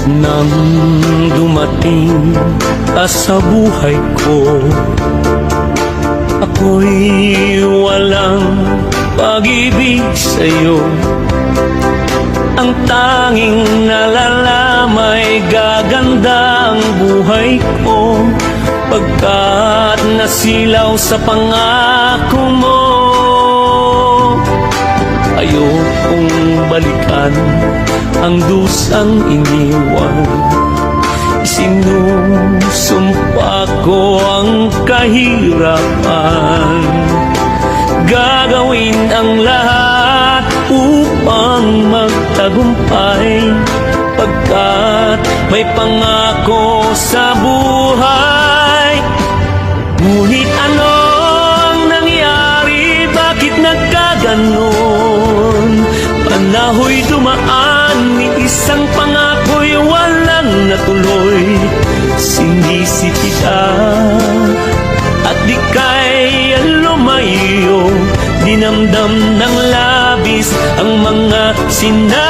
Nang dumating ka sa buhay ko, ako'y walang pag-ibig sa'yo. Ang tanging nalalamay gaganda ang buhay ko, pagkat nasilaw sa pangako mo. Ayokong balikan ang dusang iniwan, isinusumpa ko ang kahirapan. Gagawin ang lahat upang magtagumpay, pagkat may pangako sa buhay. Ngunit ano ang nangyari? Bakit nagkaganon? Panahoy dumaan, ni isang pangako'y walang natuloy. Sinisi kita at di kaya lumayo, dinamdam ng labis ang mga sinabi